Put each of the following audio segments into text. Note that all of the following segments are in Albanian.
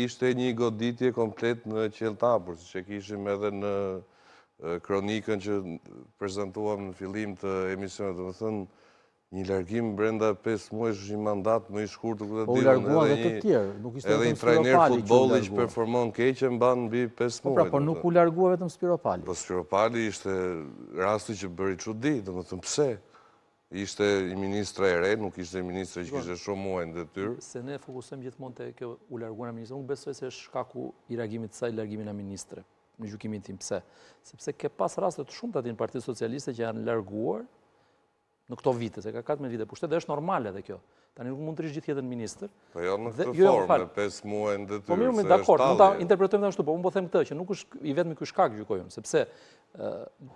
Ishte një goditje komplet në qeltapur, siç e kishim edhe në kronikën që prezantuam në fillim të emisionit. Do të thënë, një largim brenda 5 muajsh është një mandat më i shkurtër ku ta U larguan edhe të tjerë, nuk ishte edhe vetëm një trajner Spiropali që u futbolli që largua. performon keq e mban mbi 5 Po muaj. pra, por nuk u largua vetëm Spiropali. Po Spiropali ishte rasti që bëri çudi, domethënë pse? Ishte i ministra e re, nuk ishte i ministra që kishte shumë muaj në detyrë. Se ne fokusojmë gjithmonë te kjo u larguar nga ministra. Unë besoj se është shkaku i reagimit të saj largimin nga ministre, në gjykimin tim. Pse? Sepse ke pas raste të shumta në Partinë Socialiste që janë larguar në këto vite, se ka 14 vite pushtet dhe është normale edhe kjo. Tani nuk mund të rish gjithë jetën ministër. Po jo në këtë jo, formë, me 5 muaj në detyrë. Po mirë, dakord, mund ta interpretojmë ashtu, po unë po them këtë që nuk është i vetmi ky shkak gjykoj unë, sepse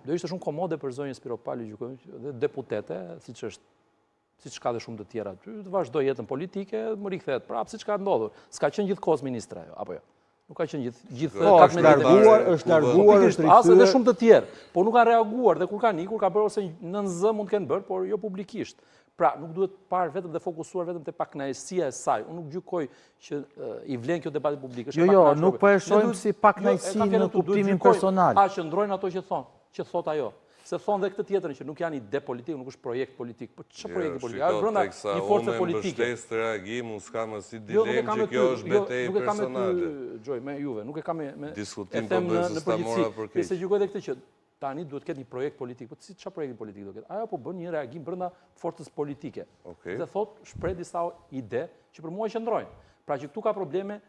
do ishte shumë komode për zonjën Spiropali gjykoj dhe deputete, siç ka dhe shumë të tjera aty, të vazhdoj jetën politike, më rikthehet prapë siç ka ndodhur. S'ka qenë gjithkohës ministre ajo, apo jo? Nuk ka qenë gjithë Po, është larguar, është as edhe rikthyer. shumë të tjerë, por nuk kanë reaguar dhe kur kanë ikur ka bërë ose në NZ mund të kenë bërë, por jo publikisht. Pra, nuk duhet parë vetëm dhe fokusuar vetëm te pakënaqësia e saj. Unë nuk gjykoj që i vlen kjo debati publik. Jo, nuk po e shohim si pakënaqësi në kuptimin personal. A qëndrojnë ato që thonë, që thot ajo. Se thonë dhe këtë tjetërën që nuk janë ide politik, nuk është projekt politik. Po ç'është projekti politik? Ajo brenda një force politike. Mbështes të reagim, unë s'kam asnjë dilemë që kjo është betejë personale. Gjoj, me juve, nuk e kam me diskutim po bëjë sa mora për keq. Se gjykoj edhe këtë që tani duhet ketë një projekt politik. Po ç'a projekti politik do ketë? Ajo po bën një reagim brenda forcës politike. Dhe thot, shpreh disa ide që për mua qëndrojnë. Pra që këtu ka probleme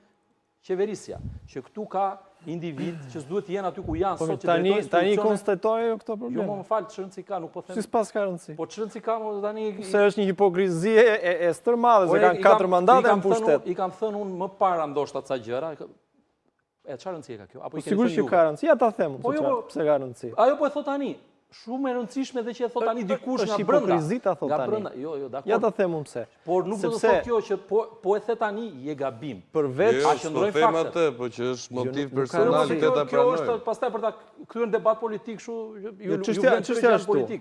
qeverisja, që këtu ka individ që s'duhet të jenë aty ku janë sot që drejtojnë institucione. Tani konstatojë këto probleme. Jo, më falë, ç'rëndësi ka, nuk po them. Si s'pas ka rëndësi. Po ç'rëndësi ka, tani Se është një hipokrizi e stërmadhe, se kanë 4 mandate në pushtet. I kam thënë unë më para ndoshta ca gjëra. E çfarë rëndësie ka kjo? Apo i keni thënë Sigurisht që ka rëndësi, ja ta them, pse ka rëndësi. Ajo po e thot tani. Shumë e rëndësishme dhe që e thot tani dikush nga brenda. Është hipokrizi ta thot tani. Jo, dakord. Ja ta them unë pse. Por nuk do të thot kjo që po e the tani je gabim. Përveç a qëndrojnë fakte. Atë, po që është motiv personal që ta pranoj. Kjo është pastaj për ta kthyer debat politik kështu, ju vlen çështja është politik.